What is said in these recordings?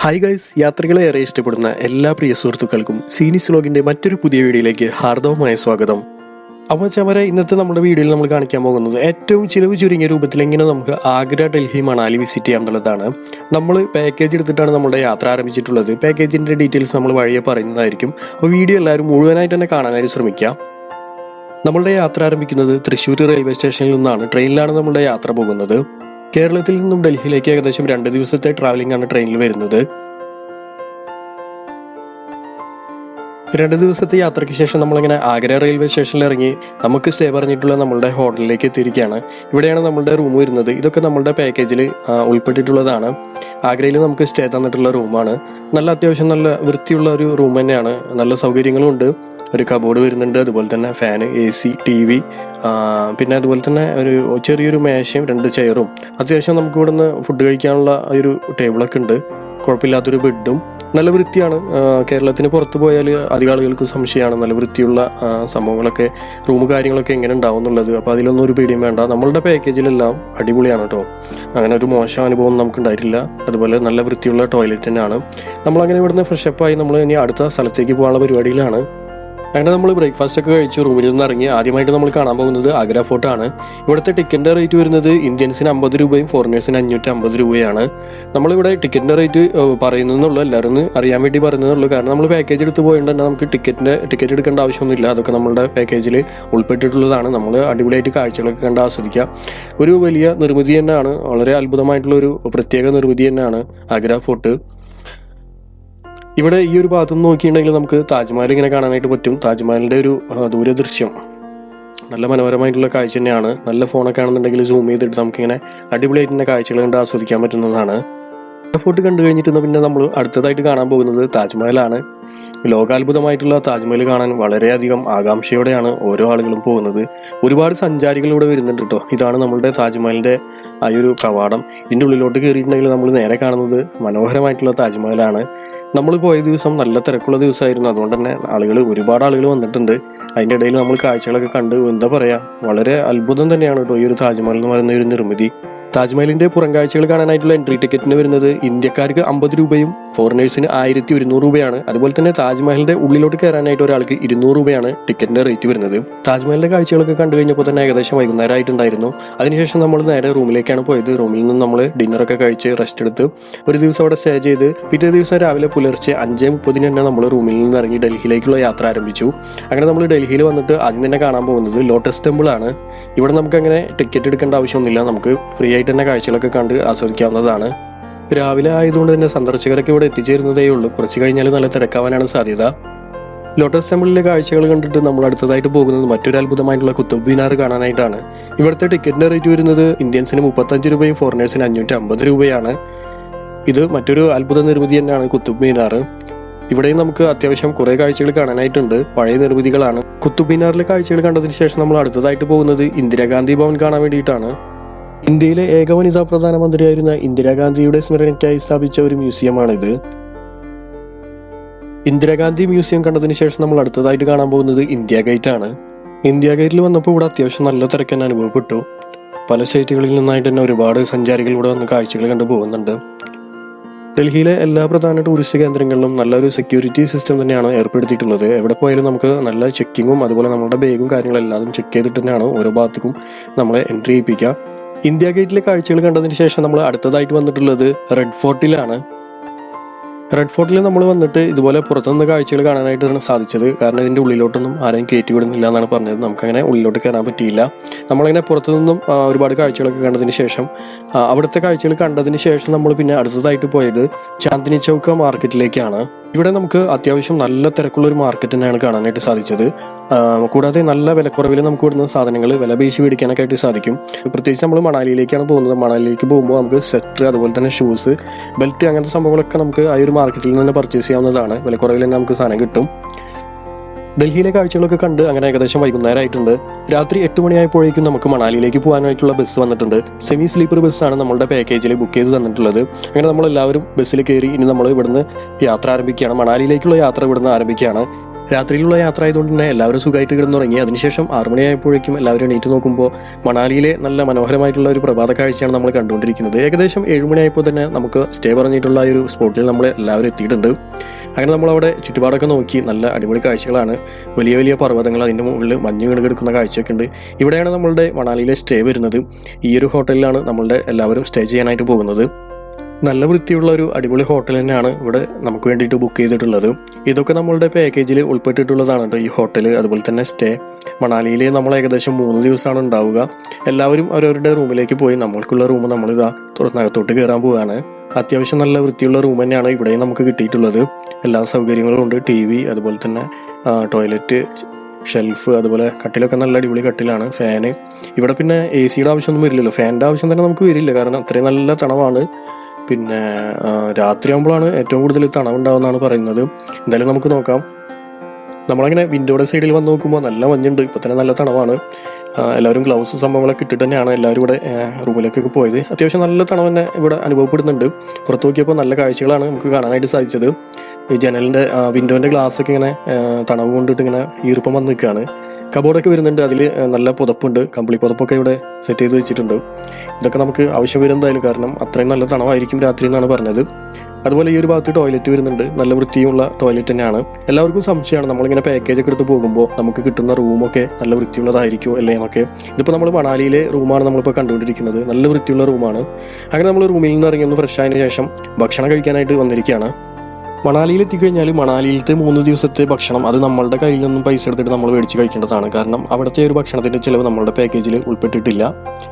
Hi guys, യാത്രകളെ ഏറെ ഇഷ്ടപ്പെടുന്ന എല്ലാ പ്രിയ സുഹൃത്തുക്കൾക്കും സീനിസ് വ്ലോഗിന്റെ മറ്റൊരു പുതിയ വീഡിയോയിലേക്ക് ഹാർദവമായ സ്വാഗതം. അപ്പോൾ ചമരെ ഇന്നത്തെ നമ്മുടെ വീഡിയോയിൽ നമ്മൾ കാണിക്കാൻ പോകുന്നത് ഏറ്റവും ചിലവ് ചുരുങ്ങിയ രൂപത്തിൽ എങ്ങനെ നമുക്ക് ആഗ്ര, ഡൽഹി, മണാലി വിസിറ്റ് ചെയ്യാം എന്നുള്ളതാണ്. നമ്മൾ പാക്കേജ് എടുത്തിട്ടാണ് നമ്മുടെ യാത്ര ആരംഭിച്ചിട്ടുള്ളത്. പാക്കേജിന്റെ ഡീറ്റെയിൽസ് നമ്മൾ വഴിയെ പറയുന്നതായിരിക്കും. അപ്പോൾ വീഡിയോ എല്ലാവരും മുഴുവനായിട്ട് തന്നെ കാണാനായിട്ട് ശ്രമിക്കാം. നമ്മളുടെ യാത്ര ആരംഭിക്കുന്നത് തൃശ്ശൂർ റെയിൽവേ സ്റ്റേഷനിൽ നിന്നാണ്. ട്രെയിനിലാണ് നമ്മളുടെ യാത്ര പോകുന്നത്. കേരളത്തിൽ നിന്നും ഡൽഹിയിലേക്ക് ഏകദേശം 2 ദിവസത്തെ ട്രാവലിംഗ് ആണ് ട്രെയിനിൽ വരുന്നത്. 2 ദിവസത്തെ യാത്രയ്ക്ക് ശേഷം നമ്മളിങ്ങനെ ആഗ്ര റെയിൽവേ സ്റ്റേഷനിൽ ഇറങ്ങി നമുക്ക് സ്റ്റേ പറഞ്ഞിട്ടുള്ള നമ്മളുടെ ഹോട്ടലിലേക്ക് എത്തിയിരിക്കുകയാണ്. ഇവിടെയാണ് നമ്മളുടെ റൂം വരുന്നത്. ഇതൊക്കെ നമ്മളുടെ പാക്കേജിൽ ഉൾപ്പെട്ടിട്ടുള്ളതാണ്. ആഗ്രയിൽ നമുക്ക് സ്റ്റേ തന്നിട്ടുള്ള റൂമാണ്. അത്യാവശ്യം നല്ല വൃത്തിയുള്ള ഒരു റൂം തന്നെയാണ്. നല്ല സൗകര്യങ്ങളും ഉണ്ട്. ഒരു കബോർഡ് വരുന്നുണ്ട്, അതുപോലെ തന്നെ ഫാന്, AC, TV, പിന്നെ അതുപോലെ തന്നെ ഒരു ചെറിയൊരു മേശയും 2 ചെയറും, അത്യാവശ്യം നമുക്ക് ഇവിടുന്ന് ഫുഡ് കഴിക്കാനുള്ള ഒരു ടേബിളൊക്കെ ഉണ്ട്. കുഴപ്പമില്ലാത്തൊരു ബെഡും. നല്ല വൃത്തിയാണ്. കേരളത്തിന് പുറത്ത് പോയാൽ അധികം ആളുകൾക്ക് സംശയമാണ് നല്ല വൃത്തിയുള്ള സംഭവങ്ങളൊക്കെ, റൂം കാര്യങ്ങളൊക്കെ എങ്ങനെ ഉണ്ടാവും എന്നുള്ളത്. അപ്പോൾ അതിലൊന്നും ഒരു പേടിയും വേണ്ട. നമ്മളുടെ പാക്കേജിലെല്ലാം അടിപൊളിയാണ് കേട്ടോ. അങ്ങനെ ഒരു മോശം അനുഭവം നമുക്ക് ഉണ്ടായിട്ടില്ല. അതുപോലെ നല്ല വൃത്തിയുള്ള ടോയ്ലറ്റ് തന്നെയാണ്. നമ്മളങ്ങനെ ഇവിടുന്ന് ഫ്രഷപ്പായി നമ്മൾ ഇനി അടുത്ത സ്ഥലത്തേക്ക് പോകാനുള്ള പരിപാടിയിലാണ്. അങ്ങനെ നമ്മൾ ബ്രേക്ക്ഫാസ്റ്റ് ഒക്കെ കഴിച്ച് റൂമിൽ നിന്ന് ഇറങ്ങി ആദ്യമായിട്ട് നമ്മൾ കാണാൻ പോകുന്നത് ആഗ്ര ഫോർട്ടാണ്. ഇവിടുത്തെ ടിക്കറ്റിൻ്റെ റേറ്റ് വരുന്നത് ഇന്ത്യൻസിന് 50 രൂപയും ഫോറിനേഴ്സിന് 550 രൂപയാണ്. നമ്മളിവിടെ ടിക്കറ്റിൻ്റെ റേറ്റ് പറയുന്നതെന്നുള്ളൂ, എല്ലാവരും അറിയാൻ വേണ്ടി പറയുന്നതെന്നുള്ളൂ. കാരണം നമ്മൾ പാക്കേജ് എടുത്ത് പോയതുകൊണ്ട് തന്നെ നമുക്ക് ടിക്കറ്റ് എടുക്കേണ്ട ആവശ്യമൊന്നുമില്ല. അതൊക്കെ നമ്മളുടെ പാക്കേജിൽ ഉൾപ്പെട്ടിട്ടുള്ളതാണ്. നമ്മൾ അടിപൊളിയായിട്ട് കാഴ്ചകളൊക്കെ കണ്ട് ആസ്വദിക്കാം. ഒരു വലിയ നിർമ്മിതി തന്നെയാണ്. വളരെ അത്ഭുതമായിട്ടുള്ളൊരു പ്രത്യേക നിർമ്മിതി തന്നെയാണ് ആഗ്ര ഫോർട്ട്. ഇവിടെ ഈ ഒരു ഭാഗത്തു നിന്ന് നോക്കിയിട്ടുണ്ടെങ്കിൽ നമുക്ക് താജ്മഹൽ ഇങ്ങനെ കാണാനായിട്ട് പറ്റും. താജ്മഹലിൻ്റെ ഒരു ദൂരദൃശ്യം നല്ല മനോഹരമായിട്ടുള്ള കാഴ്ച തന്നെയാണ്. നല്ല ഫോണൊക്കെ ആണെന്നുണ്ടെങ്കിൽ സൂം ചെയ്തിട്ട് നമുക്കിങ്ങനെ അടിപൊളിയായിട്ട് തന്നെ കാഴ്ചകൾ കണ്ട് ആസ്വദിക്കാൻ പറ്റുന്നതാണ്. ഫോർട്ട് കണ്ടു കഴിഞ്ഞിട്ട് പിന്നെ നമ്മൾ അടുത്തതായിട്ട് കാണാൻ പോകുന്നത് താജ്മഹലാണ്. ലോകാത്ഭുതമായിട്ടുള്ള താജ്മഹൽ കാണാൻ വളരെയധികം ആകാംക്ഷയോടെയാണ് ഓരോ ആളുകളും പോകുന്നത്. ഒരുപാട് സഞ്ചാരികൾ ഇവിടെ വരുന്നുണ്ട് കേട്ടോ. ഇതാണ് നമ്മളുടെ താജ്മഹലിൻ്റെ ആ ഒരു കവാടം. ഇതിൻ്റെ ഉള്ളിലോട്ട് കയറിയിട്ടുണ്ടെങ്കിൽ നമ്മൾ നേരെ കാണുന്നത് മനോഹരമായിട്ടുള്ള താജ്മഹലാണ്. നമ്മൾ പോയ ദിവസം നല്ല തിരക്കുള്ള ദിവസമായിരുന്നു. അതുകൊണ്ട് തന്നെ ഒരുപാട് ആളുകൾ വന്നിട്ടുണ്ട്. അതിൻ്റെ ഇടയിൽ നമ്മൾ കാഴ്ചകളൊക്കെ കണ്ട് എന്താ പറയുക, വളരെ അത്ഭുതം തന്നെയാണ് കേട്ടോ ഈ ഒരു താജ്മഹൽ എന്ന് പറയുന്ന ഒരു നിർമ്മിതി. താജ്മഹലിൻ്റെ പുറം കാഴ്ചകൾ കാണാനായിട്ടുള്ള എൻട്രി ടിക്കറ്റിന് വരുന്നത് ഇന്ത്യക്കാർക്ക് 50 രൂപയും ഫോറിനേഴ്സിന് 1100 രൂപയാണ്. അതുപോലെ തന്നെ താജ്മഹലിൻ്റെ ഉള്ളിലോട്ട് കയറാനായിട്ട് ഒരാൾക്ക് 200 രൂപയാണ് ടിക്കറ്റിൻ്റെ റേറ്റ് വരുന്നത്. താജ്മഹലിൻ്റെ കാഴ്ചകളൊക്കെ കണ്ടു കഴിഞ്ഞപ്പോൾ തന്നെ ഏകദേശം വൈകുന്നേരം ആയിട്ടുണ്ടായിരുന്നു. അതിനുശേഷം നമ്മൾ നേരെ റൂമിലേക്കാണ് പോയത്. റൂമിൽ നിന്ന് നമ്മൾ ഡിന്നറൊക്കെ കഴിച്ച് റെസ്റ്റ് എടുത്ത് ഒരു ദിവസം അവിടെ സ്റ്റേ ചെയ്ത് പിറ്റേ ദിവസം രാവിലെ പുലർച്ചെ 5:30 തന്നെ നമ്മൾ റൂമിൽ നിന്ന് ഇറങ്ങി ഡൽഹിയിലേക്കുള്ള യാത്ര ആരംഭിച്ചു. അങ്ങനെ നമ്മൾ ഡൽഹിയിൽ വന്നിട്ട് ആദ്യം തന്നെ കാണാൻ പോകുന്നത് ലോട്ടസ് ടെമ്പിൾ ആണ്. ഇവിടെ നമുക്ക് അങ്ങനെ ടിക്കറ്റ് എടുക്കേണ്ട ആവശ്യമൊന്നുമില്ല. നമുക്ക് ഫ്രീ ആയിട്ട് തന്നെ കാഴ്ചകളൊക്കെ കണ്ട് ആസ്വദിക്കാവുന്നതാണ്. രാവിലെ ആയതുകൊണ്ട് തന്നെ സന്ദർശകരൊക്കെ ഇവിടെ എത്തിച്ചേരുന്നതേ ഉള്ളൂ. കുറച്ച് കഴിഞ്ഞാൽ നല്ല തിരക്കാവാനാണ് സാധ്യത. ലോട്ടസ് ടെമ്പിളിലെ കാഴ്ചകൾ കണ്ടിട്ട് നമ്മൾ അടുത്തതായിട്ട് പോകുന്നത് മറ്റൊരു അത്ഭുതമായിട്ടുള്ള കുത്തുബ് മിനാർ കാണാനായിട്ടാണ്. ഇവിടുത്തെ ടിക്കറ്റിൻ്റെ റേറ്റ് വരുന്നത് ഇന്ത്യൻസിന് 35 രൂപയും ഫോറിനേഴ്സിന് 550 രൂപയാണ്. ഇത് മറ്റൊരു അത്ഭുത നിർമ്മിതി തന്നെയാണ് കുത്തുബ് മിനാർ. ഇവിടെയും നമുക്ക് അത്യാവശ്യം കുറേ കാഴ്ചകൾ കാണാനായിട്ടുണ്ട്. പഴയ നിർമ്മിതികളാണ്. കുത്തുബ് മിനാറിലെ കാഴ്ചകൾ കണ്ടതിന് ശേഷം നമ്മൾ അടുത്തതായിട്ട് പോകുന്നത് ഇന്ദിരാഗാന്ധി ഭവൻ കാണാൻ വേണ്ടിയിട്ടാണ്. ഇന്ത്യയിലെ ഏക വനിതാ പ്രധാനമന്ത്രിയായിരുന്ന ഇന്ദിരാഗാന്ധിയുടെ സ്മരണയ്ക്കായി സ്ഥാപിച്ച ഒരു മ്യൂസിയമാണിത്. ഇന്ദിരാഗാന്ധി മ്യൂസിയം കണ്ടതിന് ശേഷം നമ്മൾ അടുത്തതായിട്ട് കാണാൻ പോകുന്നത് ഇന്ത്യ ഗേറ്റ് ആണ്. ഇന്ത്യ ഗേറ്റിൽ വന്നപ്പോൾ ഇവിടെ അത്യാവശ്യം നല്ല തിരക്ക് തന്നെ അനുഭവപ്പെട്ടു. പല സ്റ്റേറ്റുകളിൽ നിന്നായിട്ട് തന്നെ ഒരുപാട് സഞ്ചാരികൾ ഇവിടെ വന്ന് കാഴ്ചകൾ കണ്ടു പോകുന്നുണ്ട്. ഡൽഹിയിലെ എല്ലാ പ്രധാന ടൂറിസ്റ്റ് കേന്ദ്രങ്ങളിലും നല്ലൊരു സെക്യൂരിറ്റി സിസ്റ്റം തന്നെയാണ് ഏർപ്പെടുത്തിയിട്ടുള്ളത്. എവിടെ പോയാലും നമുക്ക് നല്ല ചെക്കിങ്ങും അതുപോലെ നമ്മുടെ ബാഗും കാര്യങ്ങളെല്ലാം ചെക്ക് ചെയ്തിട്ട് തന്നെയാണ് ഓരോ ഭാഗത്തേക്കും നമ്മളെ എൻട്രി ചെയ്യിപ്പിക്കുക. ഇന്ത്യ ഗേറ്റിലെ കാഴ്ചകൾ കണ്ടതിന് ശേഷം നമ്മൾ അടുത്തതായിട്ട് വന്നിട്ടുള്ളത് റെഡ് ഫോർട്ടിലാണ്. റെഡ് ഫോർട്ടിൽ നമ്മൾ വന്നിട്ട് ഇതുപോലെ പുറത്തുനിന്ന് കാഴ്ചകൾ കാണാനായിട്ടാണ് സാധിച്ചത്. കാരണം ഇതിൻ്റെ ഉള്ളിലോട്ടൊന്നും ആരെയും കയറ്റി വിടുന്നില്ല എന്നാണ് പറഞ്ഞത്. നമുക്കങ്ങനെ ഉള്ളിലോട്ട് കയറാൻ പറ്റിയില്ല. നമ്മളങ്ങനെ പുറത്തുനിന്നും ഒരുപാട് കാഴ്ചകളൊക്കെ കണ്ടതിന് ശേഷം അവിടുത്തെ കാഴ്ചകൾ കണ്ടതിന് ശേഷം നമ്മൾ പിന്നെ അടുത്തതായിട്ട് പോയത് ചാന്ദിനി ചൗക്ക് മാർക്കറ്റിലേക്കാണ്. ഇവിടെ നമുക്ക് അത്യാവശ്യം നല്ല തിരക്കുള്ള ഒരു മാർക്കറ്റ് തന്നെയാണ് കാണാനായിട്ട് സാധിച്ചത്. കൂടാതെ നല്ല വിലക്കുറവിൽ നമുക്ക് ഇവിടുന്ന് സാധനങ്ങൾ വില പേശി മേടിക്കാനൊക്കെ ആയിട്ട് സാധിക്കും. പ്രത്യേകിച്ച് നമ്മൾ മണാലിയിലേക്കാണ് പോകുന്നത്. മണാലിയിലേക്ക് പോകുമ്പോൾ നമുക്ക് സ്വെറ്റർ, അതുപോലെ തന്നെ ഷൂസ്, ബെൽറ്റ്, അങ്ങനത്തെ സംഭവങ്ങളൊക്കെ നമുക്ക് ആ ഒരു മാർക്കറ്റിൽ നിന്ന് പർച്ചേസ് ചെയ്യാവുന്നതാണ്. വിലക്കുറവിൽ തന്നെ നമുക്ക് സാധനം കിട്ടും. ഡൽഹിയിലെ കാഴ്ചകളൊക്കെ കണ്ട് അങ്ങനെ ഏകദേശം വൈകുന്നേരം ആയിട്ടുണ്ട്. രാത്രി 8 മണിയായപ്പോഴേക്കും നമുക്ക് മണാലിയിലേക്ക് പോകാനായിട്ടുള്ള ബസ് വന്നിട്ടുണ്ട്. സെമി സ്ലീപ്പർ ബസ്സാണ് നമ്മളുടെ പാക്കേജിൽ ബുക്ക് ചെയ്ത് തന്നിട്ടുള്ളത്. അങ്ങനെ നമ്മളെല്ലാവരും ബസ്സിൽ കയറി ഇനി നമ്മൾ ഇവിടുന്ന് യാത്ര ആരംഭിക്കുകയാണ്. മണാലിയിലേക്കുള്ള യാത്ര ഇവിടുന്ന് ആരംഭിക്കുകയാണ്. രാത്രിയിലുള്ള യാത്ര ആയതുകൊണ്ട് തന്നെ എല്ലാവരും സുഖമായിട്ട് കിടന്നുറങ്ങി. അതിനുശേഷം 6 മണിയായപ്പോഴേക്കും എല്ലാവരും എണീറ്റ് നോക്കുമ്പോൾ മണാലിയിലെ നല്ല മനോഹരമായിട്ടുള്ള ഒരു പ്രഭാത കാഴ്ചയാണ് നമ്മൾ കണ്ടുകൊണ്ടിരിക്കുന്നത്. ഏകദേശം 7 മണിയായപ്പോൾ തന്നെ നമുക്ക് സ്റ്റേ പറഞ്ഞിട്ടുള്ള ഒരു സ്പോട്ടിൽ നമ്മൾ എല്ലാവരും എത്തിയിട്ടുണ്ട്. അങ്ങനെ നമ്മളവിടെ ചുറ്റുപാടൊക്കെ നോക്കി നല്ല അടിപൊളി കാഴ്ചകളാണ്. വലിയ വലിയ പർവ്വതങ്ങൾ, അതിൻ്റെ മുകളിൽ മഞ്ഞ് വീണ് കിടക്കുന്ന കാഴ്ചയൊക്കെ ഉണ്ട്. ഇവിടെയാണ് നമ്മളുടെ മണാലിയിലെ സ്റ്റേ വരുന്നത്. ഈ ഒരു ഹോട്ടലിലാണ് നമ്മളുടെ എല്ലാവരും സ്റ്റേ ചെയ്യാനായിട്ട് പോകുന്നത്. നല്ല വൃത്തിയുള്ള ഒരു അടിപൊളി ഹോട്ടൽ തന്നെയാണ് ഇവിടെ നമുക്ക് വേണ്ടിയിട്ട് ബുക്ക് ചെയ്തിട്ടുള്ളത്. ഇതൊക്കെ നമ്മളുടെ പാക്കേജിൽ ഉൾപ്പെട്ടിട്ടുള്ളതാണ് കേട്ടോ, ഈ ഹോട്ടൽ. അതുപോലെ തന്നെ സ്റ്റേ മണാലിയിൽ നമ്മൾ ഏകദേശം 3 ദിവസമാണ് ഉണ്ടാവുക. എല്ലാവരും അവരവരുടെ റൂമിലേക്ക് പോയി നമ്മൾക്കുള്ള റൂം നമ്മളിതാ തുറന്നകത്തോട്ട് കയറാൻ പോവുകയാണ്. അത്യാവശ്യം നല്ല വൃത്തിയുള്ള റൂം തന്നെയാണ് ഇവിടെയും നമുക്ക് കിട്ടിയിട്ടുള്ളത്. എല്ലാ സൗകര്യങ്ങളും ഉണ്ട്. TV, അതുപോലെ തന്നെ ടോയ്ലറ്റ്, ഷെൽഫ്, അതുപോലെ കട്ടിലൊക്കെ നല്ല അടിപൊളി കട്ടിലാണ്. ഫാന് ഇവിടെ പിന്നെ AC-യുടെ ആവശ്യമൊന്നും വരില്ലല്ലോ. ഫാനിൻ്റെ ആവശ്യം തന്നെ നമുക്ക് വരില്ല, കാരണം അത്രയും നല്ല തണവാണ്. പിന്നെ രാത്രിയാകുമ്പോഴാണ് ഏറ്റവും കൂടുതൽ തണവുണ്ടാവുമെന്നാണ് പറയുന്നത്. എന്തായാലും നമുക്ക് നോക്കാം. നമ്മളങ്ങനെ വിൻഡോയുടെ സൈഡിൽ വന്ന് നോക്കുമ്പോൾ നല്ല മഞ്ഞുണ്ട്. ഇപ്പോൾ തന്നെ നല്ല തണവാണ്. എല്ലാവരും ഗ്ലൗസ് സംഭവങ്ങളൊക്കെ ഇട്ടിട്ട് തന്നെയാണ് എല്ലാവരും ഇവിടെ റൂമിലേക്കൊക്കെ പോയത്. അത്യാവശ്യം നല്ല തണവ് തന്നെ ഇവിടെ അനുഭവപ്പെടുന്നുണ്ട്. പുറത്ത് നോക്കിയപ്പോൾ നല്ല കാഴ്ചകളാണ് നമുക്ക് കാണാനായിട്ട് സാധിച്ചത്. ഈ ജനലിൻ്റെ വിൻഡോൻ്റെ ഗ്ലാസ്സൊക്കെ ഇങ്ങനെ തണവ് കൊണ്ടിട്ട് ഇങ്ങനെ ഈർപ്പം വന്ന് നിൽക്കുകയാണ്. കബോർഡൊക്കെ വരുന്നുണ്ട്, അതിൽ നല്ല പുതപ്പുണ്ട്. കമ്പിളി പുതപ്പൊക്കെ ഇവിടെ സെറ്റ് ചെയ്ത് വെച്ചിട്ടുണ്ട്. ഇതൊക്കെ നമുക്ക് ആവശ്യം വരും എന്തായാലും, കാരണം അത്രയും നല്ല തണവായിരിക്കും രാത്രി എന്നാണ് പറഞ്ഞത്. അതുപോലെ ഈ ഒരു ഭാഗത്ത് ടോയ്ലറ്റ് വരുന്നുണ്ട്. നല്ല വൃത്തിയുള്ള ടോയ്ലറ്റ് തന്നെയാണ്. എല്ലാവർക്കും സംശയമാണ്, നമ്മളിങ്ങനെ പാക്കേജൊക്കെ എടുത്ത് പോകുമ്പോൾ നമുക്ക് കിട്ടുന്ന റൂമൊക്കെ നല്ല വൃത്തിയുള്ളതായിരിക്കുമോ അല്ലേ എന്നൊക്കെ. ഇതിപ്പോൾ നമ്മൾ മണാലിയിലെ റൂമാണ് നമ്മളിപ്പോൾ കണ്ടുകൊണ്ടിരിക്കുന്നത്. നല്ല വൃത്തിയുള്ള റൂമാണ്. അങ്ങനെ നമ്മൾ റൂമിൽ നിന്ന് ഇറങ്ങി ഒന്ന് ഫ്രഷ് ആയതിനു ശേഷം ഭക്ഷണം കഴിക്കാനായിട്ട് വന്നിരിക്കുകയാണ്. മണാലിയിൽ എത്തിക്കഴിഞ്ഞാൽ മണാലിയിലത്തെ 3 ദിവസത്തെ ഭക്ഷണം അത് നമ്മളുടെ കയ്യിൽ നിന്നും പൈസ എടുത്തിട്ട് നമ്മൾ മേടിച്ച് കഴിക്കേണ്ടതാണ്. കാരണം അവിടുത്തെ ഒരു ഭക്ഷണത്തിൻ്റെ ചിലവ് നമ്മളുടെ പാക്കേജിൽ ഉൾപ്പെട്ടിട്ടില്ല.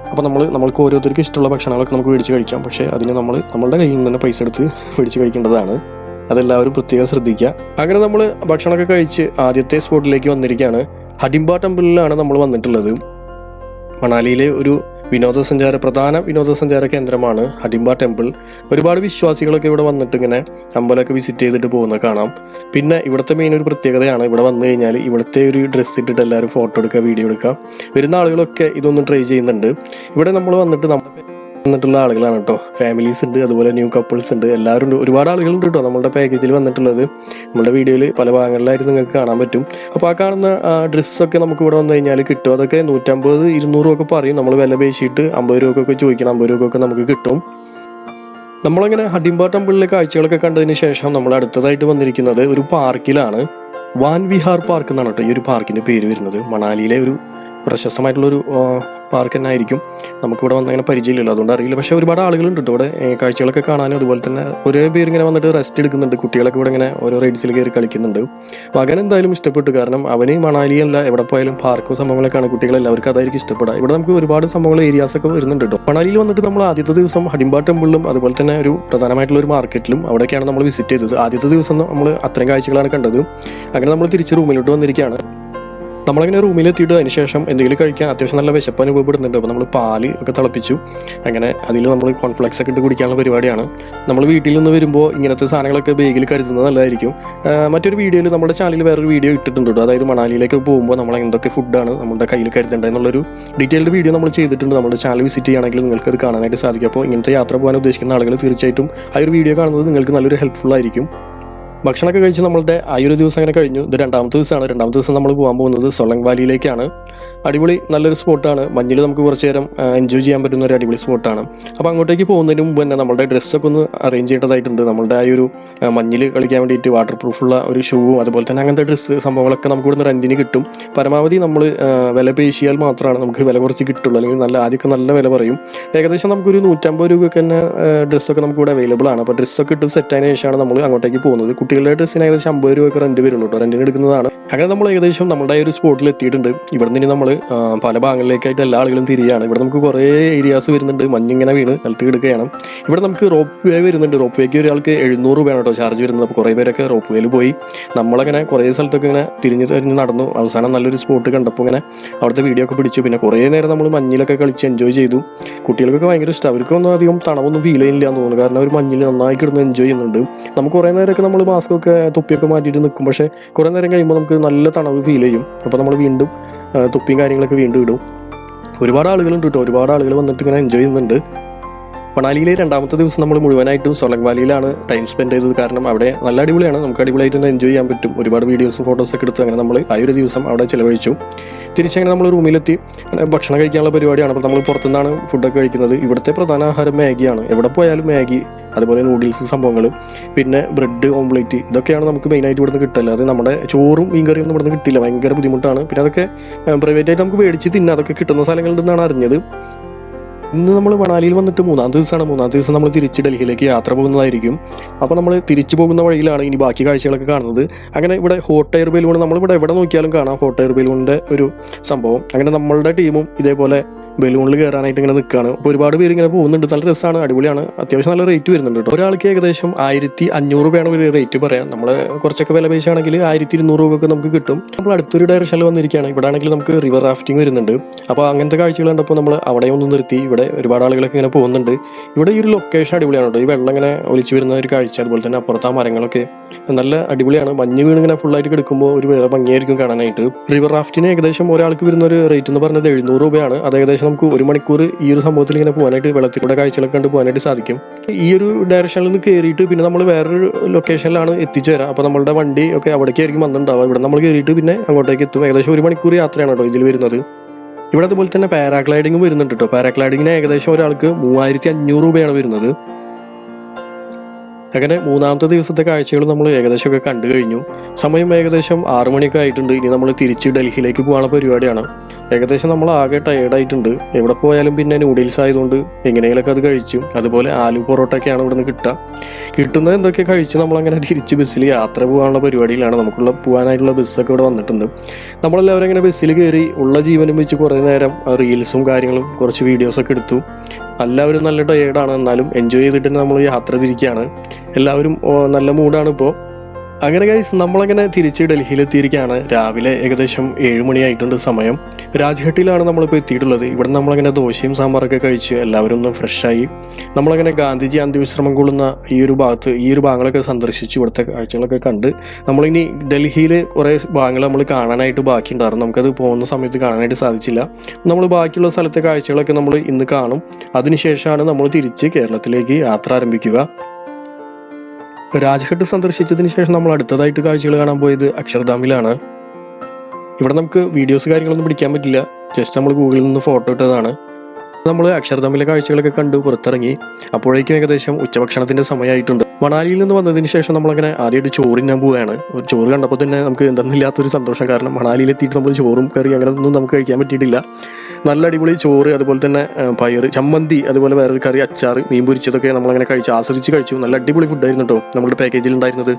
അപ്പോൾ നമ്മൾക്ക് ഓരോരുത്തർക്ക് ഇഷ്ടമുള്ള ഭക്ഷണങ്ങളൊക്കെ നമുക്ക് മേടിച്ച് കഴിക്കാം. പക്ഷേ അതിന് നമ്മളുടെ കയ്യിൽ നിന്ന് തന്നെ പൈസ എടുത്ത് മേടിച്ച് കഴിക്കേണ്ടതാണ്. അതെല്ലാവരും പ്രത്യേകം ശ്രദ്ധിക്കുക. അങ്ങനെ നമ്മൾ ഭക്ഷണമൊക്കെ കഴിച്ച് ആദ്യത്തെ സ്പോട്ടിലേക്ക് വന്നിരിക്കുകയാണ്. ഹഡിംബ ടെമ്പിളിലാണ് നമ്മൾ വന്നിട്ടുള്ളത്. മണാലിയിലെ ഒരു പ്രധാന വിനോദസഞ്ചാര കേന്ദ്രമാണ് ഹഡിംബ ടെമ്പിൾ. ഒരുപാട് വിശ്വാസികളൊക്കെ ഇവിടെ വന്നിട്ട് ഇങ്ങനെ അമ്പലമൊക്കെ വിസിറ്റ് ചെയ്തിട്ട് പോകുന്നത് കാണാം. പിന്നെ ഇവിടുത്തെ മെയിൻ ഒരു പ്രത്യേകതയാണ്, ഇവിടെ വന്നു കഴിഞ്ഞാൽ ഇവിടുത്തെ ഒരു ഡ്രസ്സ് ഇട്ടിട്ട് എല്ലാവരും ഫോട്ടോ എടുക്കുക, വീഡിയോ എടുക്കുക. വരുന്ന ആളുകളൊക്കെ ഇതൊന്നും ട്രൈ ചെയ്യുന്നുണ്ട്. ഇവിടെ നമ്മൾ വന്നിട്ടുള്ള ആളുകളാണ് കേട്ടോ. ഫാമിലീസ് ഉണ്ട്, അതുപോലെ ന്യൂ കപ്പിൾസ് ഉണ്ട്, എല്ലാവരും ഉണ്ട്. ഒരുപാട് ആളുകളുണ്ട് കേട്ടോ നമ്മുടെ പാക്കേജിൽ വന്നിട്ടുള്ളത്. നമ്മുടെ വീഡിയോയിൽ പല ഭാഗങ്ങളിലായിട്ട് നിങ്ങൾക്ക് കാണാൻ പറ്റും. അപ്പോൾ ആ കാണുന്ന ഡ്രസ്സൊക്കെ നമുക്ക് ഇവിടെ വന്നു കഴിഞ്ഞാൽ കിട്ടും. അതൊക്കെ 150, 200 ഒക്കെ പറയും. നമ്മൾ വില പേശിയിട്ട് 50 രൂപക്കൊക്കെ ചോദിക്കണം. 50 രൂപക്കൊക്കെ നമുക്ക് കിട്ടും. നമ്മളങ്ങനെ ഹഡിംബ ടെമ്പിളിലെ കാഴ്ചകളൊക്കെ കണ്ടതിന് ശേഷം നമ്മൾ അടുത്തതായിട്ട് വന്നിരിക്കുന്നത് ഒരു പാർക്കിലാണ്. വാൻ വിഹാർ പാർക്ക് എന്നാണ് കേട്ടോ ഈ ഒരു പാർക്കിൻ്റെ പേര് വരുന്നത്. മണാലിയിലെ ഒരു പ്രശസ്തമായിട്ടുള്ളൊരു പാർക്ക് തന്നെ ആയിരിക്കും. നമുക്കിവിടെ വന്നങ്ങനെ പരിചയമില്ലല്ലോ, അതുകൊണ്ട് അറിയില്ല. പക്ഷേ ഒരുപാട് ആളുകളുണ്ട് കേട്ടോ ഇവിടെ കാഴ്ചകളൊക്കെ കാണാനും. അതുപോലെ തന്നെ ഒരേ പേര് ഇങ്ങനെ വന്നിട്ട് റെസ്റ്റ് എടുക്കുന്നുണ്ട്. കുട്ടികളൊക്കെ ഇവിടെ ഇങ്ങനെ ഓരോ റൈഡ്സിൽ കയറി കളിക്കുന്നുണ്ട്. മകൻ എന്തായാലും ഇഷ്ടപ്പെട്ടു, കാരണം അവന് മണാലിയല്ല എവിടെ പോയാലും പാർക്കും സംഭവങ്ങളൊക്കെയാണ് കുട്ടികളെല്ലാവർക്കും അതായിരിക്കും ഇഷ്ടപ്പെടുക. ഇവിടെ നമുക്ക് ഒരുപാട് സംഭവങ്ങൾ ഏരിയാസൊക്കെ വരുന്നുണ്ട് കേട്ടോ. മണാലിയിൽ വന്നിട്ട് നമ്മൾ ആദ്യത്തെ ദിവസം ഹഡിംബ ടെമ്പിളിലും അതുപോലെ തന്നെ ഒരു പ്രധാനമായിട്ടുള്ള ഒരു മാർക്കറ്റിലും അവിടെയൊക്കെയാണ് നമ്മൾ വിസിറ്റ് ചെയ്തത്. ആദ്യത്തെ ദിവസം നമ്മൾ അത്രയും കാഴ്ചകളാണ് കണ്ടത്. അങ്ങനെ നമ്മൾ തിരിച്ച് റൂമിലോട്ട് വന്നിരിക്കുകയാണ്. നമ്മളങ്ങനെ റൂമിലെത്തിയിട്ട് അതിന് ശേഷം എന്തെങ്കിലും കഴിക്കാൻ അത്യാവശ്യം നല്ല വിശപ്പ് അനുഭവപ്പെടുന്നുണ്ട്. അപ്പോൾ നമ്മൾ പാല് ഒക്കെ തിളപ്പിച്ചു. അങ്ങനെ അതിൽ നമ്മൾ കോൺഫ്ലെക്സ് ഒക്കെ ഇട്ട് കുടിക്കാനുള്ള പരിപാടിയാണ്. നമ്മൾ വീട്ടിൽ നിന്ന് വരുമ്പോൾ ഇങ്ങനത്തെ സാധനങ്ങളൊക്കെ ബാഗിൽ കരുതുന്നത് നല്ലതായിരിക്കും. മറ്റൊരു വീഡിയോയിൽ നമ്മുടെ ചാനലിൽ വേറൊരു വീഡിയോ ഇട്ടിട്ടുണ്ട് കേട്ടോ. അതായത് മണാലിയിലേക്ക് പോകുമ്പോൾ നമ്മൾ എന്തൊക്കെ ഫുഡാണ് നമ്മുടെ കയ്യിൽ കരുതേണ്ടത് എന്നുള്ളൊരു ഡീറ്റെയിൽഡ് വീഡിയോ നമ്മൾ ചെയ്തിട്ടുണ്ട്. നമ്മുടെ ചാനൽ വിസിറ്റ് ചെയ്യുകയാണെങ്കിൽ നിങ്ങൾക്ക് അത് കാണാനായിട്ട് സാധിക്കും. അപ്പോൾ ഇങ്ങനത്തെ യാത്ര പോകാൻ ഉദ്ദേശിക്കുന്ന ആളുകൾ തീർച്ചയായിട്ടും ആ ഒരു വീഡിയോ കാണുന്നത് നിങ്ങൾക്ക് നല്ലൊരു ഹെൽപ്ഫുൾ ആയിരിക്കും. ഭക്ഷണമൊക്കെ കഴിച്ച് നമ്മളുടെ ആ ഒരു ദിവസം അങ്ങനെ കഴിഞ്ഞു. ഇത് രണ്ടാമത്തെ ദിവസമാണ്. രണ്ടാമത്തെ ദിവസം നമ്മൾ പോകാൻ പോകുന്നത് സൊളങ് വാലിയിലേക്കാണ്. അടിപൊളി നല്ലൊരു സ്പോട്ടാണ്. മഞ്ഞിൽ നമുക്ക് കുറച്ച് നേരം എൻജോയ് ചെയ്യാൻ പറ്റുന്ന ഒരു അടിപൊളി സ്പോട്ടാണ്. അപ്പോൾ അങ്ങോട്ടേക്ക് പോകുന്നതിന് മുമ്പ് തന്നെ നമ്മളുടെ ഡ്രസ്സൊക്കെ ഒന്ന് അറേഞ്ച് ചെയ്യേണ്ടതായിട്ടുണ്ട്. നമ്മളുടെ ആ ഒരു മഞ്ഞിൽ കളിക്കാൻ വേണ്ടിയിട്ട് വാട്ടർ പ്രൂഫുള്ള ഒരു ഷൂവും അതുപോലെ തന്നെ അങ്ങനത്തെ ഡ്രസ്സ് സംഭവങ്ങളൊക്കെ നമുക്ക് ഇവിടുന്ന് റെൻറ്റിന് കിട്ടും. പരമാവധി നമ്മൾ വില പേശിയാൽ മാത്രമാണ് നമുക്ക് വില കുറച്ച് കിട്ടുള്ളൂ. അല്ലെങ്കിൽ ആദ്യമൊക്കെ നല്ല വില പറയും. ഏകദേശം നമുക്കൊരു 150 രൂപയ്ക്ക് തന്നെ ഡ്രസ്സൊക്കെ നമുക്ക് ഇവിടെ അവൈലബിൾ ആണ്. അപ്പോൾ ഡ്രസ്സൊക്കെ ഇട്ട് സെറ്റായതിനു ശേഷമാണ് നമ്മൾ അങ്ങോട്ടേക്ക് പോകുന്നത്. കുട്ടികളുടെ ഡ്രസ്സിന് ഏകദേശം 50 രൂപയൊക്കെ റെൻറ്റ് വരുള്ളൂ കേട്ടോ. റെൻറ്റിന് എടുക്കുന്നതാണ്. അങ്ങനെ നമ്മൾ ഏകദേശം നമ്മുടെ ഒരു സ്പോട്ടിൽ എത്തിയിട്ടുണ്ട്. ഇവിടെ നിന്ന് നമ്മൾ പല ഭാഗങ്ങളിലേക്കായിട്ട് എല്ലാ ആളുകളും തിരിയാണ്. ഇവിടെ നമുക്ക് കുറേ ഏരിയാസ് വരുന്നുണ്ട്. മഞ്ഞിങ്ങനെ വീണ് നിലത്ത് കിടക്കുകയാണ്. ഇവിടെ നമുക്ക് റോപ്പ് വേ വരുന്നുണ്ട്. റോപ്പ് വേക്ക് ഒരാൾക്ക് 700 രൂപയാണ് കേട്ടോ ചാർജ് വരുന്നത്. അപ്പോൾ കുറേ പേരൊക്കെ റോപ്പ് വേയിൽ പോയി. നമ്മളങ്ങനെ കുറേ സ്ഥലത്തൊക്കെ ഇങ്ങനെ തിരിഞ്ഞ് നടന്നു. അവസാനം നല്ലൊരു സ്പോട്ട് കണ്ടപ്പോൾ ഇങ്ങനെ അവിടുത്തെ വീഡിയോ ഒക്കെ പിടിച്ചു. പിന്നെ കുറേ നേരം നമ്മൾ മഞ്ഞിലൊക്കെ കളിച്ച് എൻജോയ് ചെയ്തു. കുട്ടികൾക്കൊക്കെ ഭയങ്കര ഇഷ്ടം. അവർക്കൊന്നും അധികം തണവൊന്നും ഫീൽ ചെയ്യുന്നില്ല എന്ന് തോന്നുന്നു. കാരണം അവർ മഞ്ഞിൽ നന്നായി കിടന്ന് എൻജോയ് ചെയ്യുന്നുണ്ട്. നമുക്ക് കുറേ നേരമൊക്കെ നമ്മൾ മാസ്കൊക്കെ തൊപ്പിയൊക്കെ മാറ്റിയിട്ട് നിൽക്കും. പക്ഷേ കുറേ നേരം കഴിയുമ്പോൾ നമുക്ക് നല്ല തണവ് ഫീൽ ചെയ്യും. അപ്പോൾ നമ്മൾ വീണ്ടും തൊപ്പിയും കാര്യങ്ങളൊക്കെ വീണ്ടും ഇടും. ഒരുപാട് ആളുകളുണ്ട് കേട്ടോ. ഒരുപാട് ആളുകൾ വന്നിട്ട് ഇങ്ങനെ എൻജോയ് ചെയ്യുന്നുണ്ട്. മണാലിയിലെ രണ്ടാമത്തെ ദിവസം നമ്മൾ മുഴുവനായിട്ടും സോലങ് വാലിയിലാണ് ടൈം സ്പെൻഡ് ചെയ്തത്. കാരണം അവിടെ നല്ല അടിപൊളിയാണ്, നമുക്ക് അടിപൊളിയായിട്ട് എൻജോയ് ചെയ്യാൻ പറ്റും. ഒരുപാട് വീഡിയോസും ഫോട്ടോസൊക്കെ എടുത്ത് അങ്ങനെ നമ്മൾ ആ ഒരു ദിവസം അവിടെ ചിലവഴിച്ചു. തിരിച്ചങ്ങനെ നമ്മൾ റൂമിലെത്തി ഭക്ഷണം കഴിക്കാനുള്ള പരിപാടിയാണ്. അപ്പോൾ നമ്മൾ പുറത്തുനിന്നാണ് ഫുഡൊക്കെ കഴിക്കുന്നത്. ഇവിടുത്തെ പ്രധാന ആഹാരം മാഗിയാണ്. എവിടെ പോയാലും മാഗി, അതുപോലെ നൂഡിൽസ് സംഭവങ്ങൾ, പിന്നെ ബ്രെഡ് ഓംപ്ലേറ്റ്, ഇതൊക്കെയാണ് നമുക്ക് മെയിനായിട്ട് ഇവിടുന്ന് കിട്ടില്ല. അത് നമ്മുടെ ചോറും മീൻ കറിയൊന്നും ഇവിടുന്ന് കിട്ടില്ല, ഭയങ്കര ബുദ്ധിമുട്ടാണ്. പിന്നെ അതൊക്കെ പ്രൈവറ്റായിട്ട് നമുക്ക് മേടിച്ച് തിന്നാം, അതൊക്കെ കിട്ടുന്ന സ്ഥലങ്ങളുണ്ടെന്നാണ് അറിഞ്ഞത്. ഇന്ന് നമ്മൾ മണാലിയിൽ വന്നിട്ട് മൂന്നാമത്തെ ദിവസം നമ്മൾ തിരിച്ച് ഡൽഹിയിലേക്ക് യാത്ര പോകുന്നതായിരിക്കും. അപ്പോൾ നമ്മൾ തിരിച്ചു പോകുന്ന വഴിയിലാണ് ഇനി ബാക്കി കാഴ്ചകളൊക്കെ കാണുന്നത്. അങ്ങനെ ഇവിടെ ഹോട്ട് എയർ ബലൂൺ, നമ്മളിവിടെ എവിടെ നോക്കിയാലും കാണാം ഹോട്ട് എയർ ബലൂണിൻ്റെ ഒരു സംഭവം. അങ്ങനെ നമ്മളുടെ ടീമും ഇതേപോലെ ബലൂണിൽ കയറാനായിട്ട് ഇങ്ങനെ നിൽക്കുകയാണ്. അപ്പോൾ ഒരുപാട് പേര് ഇങ്ങനെ പോകുന്നുണ്ട്. നല്ല രസമാണ്, അടിപൊളിയാണ്. അത്യാവശ്യം നല്ല റേറ്റ് വരുന്നുണ്ട് കേട്ടോ. ഒരാൾക്ക് ഏകദേശം 1500 രൂപയാണ് ഒരു റേറ്റ് പറയാം. നമ്മൾ കുറച്ചൊക്കെ വില പൈസയാണെങ്കിൽ 1200 രൂപയൊക്കെ നമുക്ക് കിട്ടും. നമ്മൾ അടുത്തൊരു ഡയറക്ഷനിൽ വന്നിരിക്കുകയാണ്. ഇവിടെ ആണെങ്കിൽ നമുക്ക് റിവർ റാഫ്റ്റിംഗ് വരുന്നുണ്ട്. അപ്പോൾ അങ്ങനത്തെ കാഴ്ചകൾ കണ്ടപ്പോൾ നമ്മൾ അവിടെ ഒന്ന് നിർത്തി. ഇവിടെ ഒരുപാട് ആളുകളൊക്കെ ഇങ്ങനെ പോകുന്നുണ്ട്. ഇവിടെ ഈ ഒരു ലൊക്കേഷൻ അടിപൊളിയാണ് കേട്ടോ. ഈ വെള്ളം ഇങ്ങനെ ഒലിച്ചു വരുന്ന ഒരു കാഴ്ച, അതുപോലെ തന്നെ അപ്പുറത്ത് ആ മരങ്ങളൊക്കെ നല്ല അടിപൊളിയാണ്. മഞ്ഞ് വീണ് ഇങ്ങനെ ഫുള്ളായിട്ട് കിടക്കുമ്പോൾ ഒരു വേറെ ഭംഗിയായിരിക്കും കാണാനായിട്ട്. റിവർ റാഫ്റ്റിന് ഏകദേശം ഒരാൾക്ക് വരുന്ന ഒരു റേറ്റ് എന്ന് പറഞ്ഞത് 700 രൂപയാണ്. അത് ഏകദേശം നമുക്ക് 1 മണിക്കൂർ ഈ ഒരു സംഭവത്തിൽ ഇങ്ങനെ പോകാനായിട്ട്, വെള്ളത്തിലൂടെ കാഴ്ചകളൊക്കെ കണ്ട് പോകാനായിട്ട് സാധിക്കും. ഈ ഒരു ഡയറക്ഷനിൽ നിന്ന് കയറിയിട്ട് പിന്നെ നമ്മൾ വേറൊരു ലൊക്കേഷനിലാണ് എത്തിച്ചേരാം. അപ്പോൾ നമ്മളുടെ വണ്ടി ഒക്കെ അവിടേക്കായിരിക്കും വന്നിട്ടുണ്ടാവുക. ഇവിടെ നമ്മൾ കയറിയിട്ട് പിന്നെ അങ്ങോട്ടേക്ക് എത്തും. ഏകദേശം 1 മണിക്കൂർ യാത്രയാണ് കേട്ടോ ഇതിൽ വരുന്നത്. ഇവിടെ അതുപോലെ തന്നെ പാരാഗ്ലൈഡിങ്ങും വരുന്നുണ്ട് കേട്ടോ. പാരാഗ്ലൈഡിങ്ങിന് ഏകദേശം ഒരാൾക്ക് 3500 രൂപയാണ് വരുന്നത്. അങ്ങനെ മൂന്നാമത്തെ ദിവസത്തെ കാഴ്ചകൾ നമ്മൾ ഏകദേശമൊക്കെ കണ്ടു കഴിഞ്ഞു. സമയം ഏകദേശം 6 മണിയൊക്കെ ആയിട്ടുണ്ട്. ഇനി നമ്മൾ തിരിച്ച് ഡൽഹിയിലേക്ക് പോകാനുള്ള പരിപാടിയാണ്. ഏകദേശം നമ്മൾ ആകെ ടയേർഡായിട്ടുണ്ട്. എവിടെ പോയാലും പിന്നെ നൂഡിൽസ് ആയതുകൊണ്ട് എങ്ങനെയെങ്കിലൊക്കെ അത് കഴിച്ചു. അതുപോലെ ആലു പൊറോട്ടയൊക്കെയാണ് ഇവിടെ നിന്ന് കിട്ടുന്നത്. എന്തൊക്കെ കഴിച്ച് നമ്മളങ്ങനെ തിരിച്ച് ബസ്സിൽ യാത്ര പോകാനുള്ള പരിപാടിയിലാണ്. നമുക്കുള്ള പോകാനായിട്ടുള്ള ബസ്സൊക്കെ ഇവിടെ വന്നിട്ടുണ്ട്. നമ്മളെല്ലാവരും ഇങ്ങനെ ബസ്സിൽ കയറി ഉള്ള ജീവനും വെച്ച് കുറേ നേരം റീൽസും കാര്യങ്ങളും കുറച്ച് വീഡിയോസൊക്കെ എടുത്തു. എല്ലാവരും നല്ല ടയേർഡാണ്, എന്നാലും എൻജോയ് ചെയ്തിട്ട് നമ്മൾ യാത്ര തിരിക്കുകയാണ്. എല്ലാവരും നല്ല മൂഡാണ് ഇപ്പോൾ. അങ്ങനെ ഗൈസ് നമ്മളങ്ങനെ തിരിച്ച് ഡൽഹിയിലെത്തിയിരിക്കുകയാണ്. രാവിലെ ഏകദേശം 7 മണിയായിട്ടുണ്ട് സമയം. രാജ്ഘട്ടിലാണ് നമ്മളിപ്പോൾ എത്തിയിട്ടുള്ളത്. ഇവിടെ നമ്മളങ്ങനെ ദോശയും സാമ്പാറൊക്കെ കഴിച്ച് എല്ലാവരും ഒന്ന് ഫ്രഷായി നമ്മളങ്ങനെ ഗാന്ധിജി അന്ത്യവിശ്രമം കൊള്ളുന്ന ഈ ഒരു ഭാഗങ്ങളൊക്കെ സന്ദർശിച്ച് ഇവിടുത്തെ കാഴ്ചകളൊക്കെ കണ്ട് നമ്മളിനി ഡൽഹിയിൽ കുറേ ഭാഗങ്ങൾ നമ്മൾ കാണാനായിട്ട് ബാക്കിയുണ്ടായിരുന്നു. നമുക്കത് പോകുന്ന സമയത്ത് കാണാനായിട്ട് സാധിച്ചില്ല. നമ്മൾ ബാക്കിയുള്ള സ്ഥലത്തെ കാഴ്ചകളൊക്കെ നമ്മൾ ഇന്ന് കാണും. അതിനുശേഷമാണ് നമ്മൾ തിരിച്ച് കേരളത്തിലേക്ക് യാത്ര ആരംഭിക്കുക. രാജ്ഘട്ട് സന്ദർശിച്ചതിന് ശേഷം നമ്മൾ അടുത്തതായിട്ട് കാഴ്ചകൾ കാണാൻ പോയത് അക്ഷർധാമിലാണ്. ഇവിടെ നമുക്ക് വീഡിയോസ് കാര്യങ്ങളൊന്നും പിടിക്കാൻ പറ്റില്ല, ജസ്റ്റ് നമ്മൾ ഗൂഗിളിൽ നിന്ന് ഫോട്ടോ ഇട്ടതാണ്. നമ്മൾ അക്ഷർധാമിലെ കാഴ്ചകളൊക്കെ കണ്ട് പുറത്തിറങ്ങി. അപ്പോഴേക്കും ഏകദേശം ഉച്ചഭക്ഷണത്തിൻ്റെ സമയമായിട്ടുണ്ട്. മണാലിയിൽ നിന്ന് വന്നതിന് ശേഷം നമ്മളങ്ങനെ ആദ്യമായിട്ട് ചോറിനാൻ പോവുകയാണ്. ഒരു ചോറ് കണ്ടപ്പോൾ തന്നെ നമുക്ക് എന്തെന്നില്ലാത്തൊരു സന്തോഷം. കാരണം മണാലിയിലെത്തിയിട്ട് നമ്മൾ ചോറും കറി അങ്ങനെ ഒന്നും നമുക്ക് കഴിക്കാൻ പറ്റിയിട്ടില്ല. നല്ല അടിപൊളി ചോറ്, അതുപോലെ തന്നെ പയറ് ചമ്മന്തി, അതുപോലെ വേറൊരു കറി, അച്ചാർ, മീൻ പൊരിച്ചതൊക്കെ നമ്മളങ്ങനെ ആസ്വദിച്ച് കഴിച്ചു. നല്ല അടിപൊളി ഫുഡായിരുന്നു കേട്ടോ നമ്മുടെ പാക്കേജിൽ ഉണ്ടായിരുന്നത്.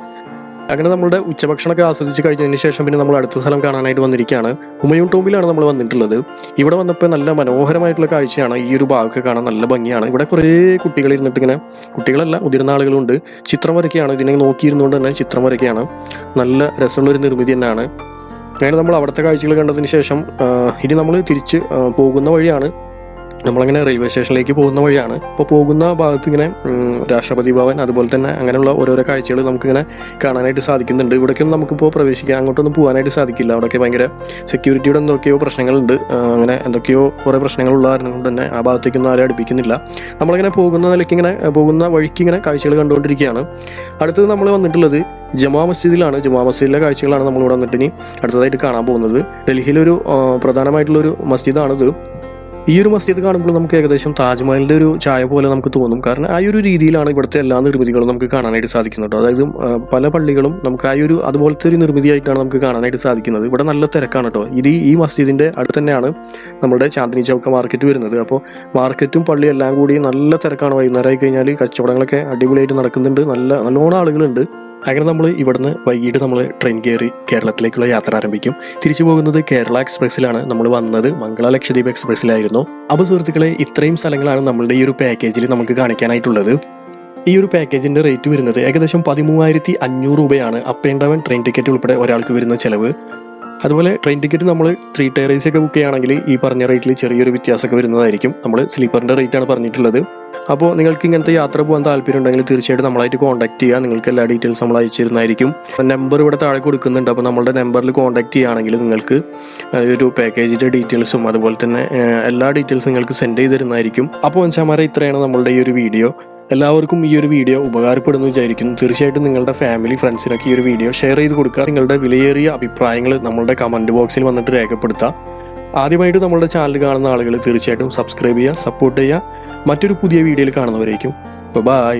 അങ്ങനെ നമ്മുടെ ഉച്ചഭക്ഷണമൊക്കെ ആസ്വദിച്ച് കഴിഞ്ഞതിന് ശേഷം പിന്നെ നമ്മൾ അടുത്ത സ്ഥലം കാണാനായിട്ട് വന്നിരിക്കുകയാണ്. ഹുമയൂൺ ടോംബിലാണ് നമ്മൾ വന്നിട്ടുള്ളത്. ഇവിടെ വന്നപ്പോൾ നല്ല മനോഹരമായിട്ടുള്ള കാഴ്ചയാണ്. ഈ ഒരു ഭാഗമൊക്കെ കാണാൻ നല്ല ഭംഗിയാണ്. ഇവിടെ കുറേ കുട്ടികൾ ഇരുന്നിട്ട് ഇങ്ങനെ, കുട്ടികളല്ല മുതിർന്ന ആളുകളുണ്ട്, ചിത്രം വരയ്ക്കുകയാണ്. ഇതിനെ നോക്കിയിരുന്നുകൊണ്ട് തന്നെ ചിത്രം വരയ്ക്കുകയാണ്. നല്ല രസമുള്ളൊരു നിർമ്മിതി തന്നെയാണ്. അങ്ങനെ നമ്മൾ അവിടുത്തെ കാഴ്ചകൾ കണ്ടതിന് ശേഷം ഇനി നമ്മൾ തിരിച്ച് പോകുന്ന വഴിയാണ്. നമ്മളങ്ങനെ റെയിൽവേ സ്റ്റേഷനിലേക്ക് പോകുന്ന വഴിയാണ്. ഇപ്പോൾ പോകുന്ന ഭാഗത്ത് ഇങ്ങനെ രാഷ്ട്രപതി ഭവൻ, അതുപോലെ തന്നെ അങ്ങനെയുള്ള ഓരോരോ കാഴ്ചകൾ നമുക്കിങ്ങനെ കാണാനായിട്ട് സാധിക്കുന്നുണ്ട്. ഇവിടേക്കൊന്നും നമുക്കിപ്പോൾ പ്രവേശിക്കാം, അങ്ങോട്ടൊന്നും പോകാനായിട്ട് സാധിക്കില്ല. അവിടെയൊക്കെ ഭയങ്കര സെക്യൂരിറ്റിയുടെ എന്തൊക്കെയോ പ്രശ്നങ്ങളുണ്ട്. അങ്ങനെ എന്തൊക്കെയോ കുറേ പ്രശ്നങ്ങളുള്ള കാരണം കൊണ്ട് തന്നെ ആ ഭാഗത്തേക്കൊന്നും ആരും അടുപ്പിക്കുന്നില്ല. നമ്മളിങ്ങനെ പോകുന്ന വഴിക്ക് ഇങ്ങനെ കാഴ്ചകൾ കണ്ടുകൊണ്ടിരിക്കുകയാണ്. അടുത്തത് നമ്മൾ വന്നിട്ടുള്ളത് ജമാ മസ്ജിദിലാണ്. ജമാ മസ്ജിദിലെ കാഴ്ചകളാണ് നമ്മളിവിടെ വന്നിട്ട് ഇനി അടുത്തതായിട്ട് കാണാൻ പോകുന്നത്. ഡൽഹിയിലൊരു പ്രധാനമായിട്ടുള്ളൊരു മസ്ജിദാണിത്. ഈ ഒരു മസ്ജിദ് കാണുമ്പോൾ നമുക്ക് ഏകദേശം താജ്മഹലിൻ്റെ ഒരു ചായ പോലെ നമുക്ക് തോന്നും. കാരണം ആ ഒരു രീതിയിലാണ് ഇവിടുത്തെ എല്ലാ നിർമ്മിതികളും നമുക്ക് കാണാനായിട്ട് സാധിക്കുന്നത്. അതായത് പല പള്ളികളും നമുക്ക് ആ ഒരു അതുപോലത്തെ ഒരു നിർമ്മിതിയായിട്ടാണ് നമുക്ക് കാണാനായിട്ട് സാധിക്കുന്നത്. ഇവിടെ നല്ല തിരക്കാണ് കേട്ടോ. ഈ മസ്ജിദിൻ്റെ അടുത്ത് തന്നെയാണ് നമ്മുടെ ചാന്ദിനി ചൗക്ക മാർക്കറ്റ് വരുന്നത്. അപ്പോൾ മാർക്കറ്റും പള്ളിയും എല്ലാം കൂടി നല്ല തിരക്കാണ്. വൈകുന്നേരമായി കഴിഞ്ഞാൽ കച്ചവടങ്ങളൊക്കെ അടിപൊളിയായിട്ട് നടക്കുന്നുണ്ട്. നല്ലോണം ആളുകളുണ്ട്. അങ്ങനെ നമ്മൾ ഇവിടുന്ന് വൈകിട്ട് നമ്മൾ ട്രെയിൻ കയറി കേരളത്തിലേക്കുള്ള യാത്ര ആരംഭിക്കും. തിരിച്ചു പോകുന്നത് കേരള എക്സ്പ്രസ്സിലാണ്. നമ്മൾ വന്നത് മംഗള ലക്ഷദ്വീപ് എക്സ്പ്രസ്സിലായിരുന്നു. അപ്പോൾ സുഹൃത്തുക്കളെ, ഇത്രയും സ്ഥലങ്ങളാണ് നമ്മളുടെ ഈ ഒരു പാക്കേജിൽ നമുക്ക് കാണിക്കാനായിട്ടുള്ളത്. ഈ ഒരു പാക്കേജിൻ്റെ റേറ്റ് വരുന്നത് ഏകദേശം 13,500 രൂപയാണ്. Up and down train ticket ഉൾപ്പെടെ ഒരാൾക്ക് വരുന്ന ചിലവ്. അതുപോലെ ട്രെയിൻ ടിക്കറ്റ് നമ്മൾ 3 ടയറേഴ്സ് ഒക്കെ ബുക്ക് ചെയ്യുകയാണെങ്കിൽ ഈ പറഞ്ഞ റേറ്റിൽ ചെറിയൊരു വ്യത്യാസമൊക്കെ വരുന്നതായിരിക്കും. നമ്മൾ സ്ലീപ്പറിൻ്റെ റേറ്റാണ് പറഞ്ഞിട്ടുള്ളത്. അപ്പോൾ നിങ്ങൾക്ക് ഇങ്ങനത്തെ യാത്ര പോകാൻ താല്പര്യം ഉണ്ടെങ്കിൽ തീർച്ചയായിട്ടും നമ്മളായിട്ട് കോൺടാക്ട് ചെയ്യുക. നിങ്ങൾക്ക് എല്ലാ ഡീറ്റെയിൽസ് നമ്മൾ അയച്ചു തരുന്നതായിരിക്കും. നമ്പർ ഇവിടെ താഴെ കൊടുക്കുന്നുണ്ട്. അപ്പോൾ നമ്മളുടെ നമ്പറിൽ കോൺടാക്ട് ചെയ്യുകയാണെങ്കിൽ നിങ്ങൾക്ക് ഒരു പാക്കേജിൻ്റെ ഡീറ്റെയിൽസും അതുപോലെ തന്നെ എല്ലാ ഡീറ്റെയിൽസും നിങ്ങൾക്ക് സെൻഡ് ചെയ്ത് തരുന്നതായിരിക്കും. അപ്പോൾ മച്ചാന്മാരെ, ഇത്രയാണ് നമ്മളുടെ ഈ ഒരു വീഡിയോ. എല്ലാവർക്കും ഈ ഒരു വീഡിയോ ഉപകാരപ്പെടുന്നു വിചാരിക്കുന്നു. തീർച്ചയായിട്ടും നിങ്ങളുടെ ഫാമിലി ഫ്രണ്ട്സിനൊക്കെ ഈ ഒരു വീഡിയോ ഷെയർ ചെയ്ത് കൊടുക്കുക. നിങ്ങളുടെ വിലയേറിയ അഭിപ്രായങ്ങൾ നമ്മളുടെ കമൻറ്റ് ബോക്സിൽ വന്നിട്ട് രേഖപ്പെടുത്തുക. ആദ്യമായിട്ട് നമ്മളുടെ ചാനൽ കാണുന്ന ആളുകൾ തീർച്ചയായിട്ടും സബ്സ്ക്രൈബ് ചെയ്യുക, സപ്പോർട്ട് ചെയ്യുക. മറ്റൊരു പുതിയ വീഡിയോയിൽ കാണുന്നവരേക്കും ബൈ.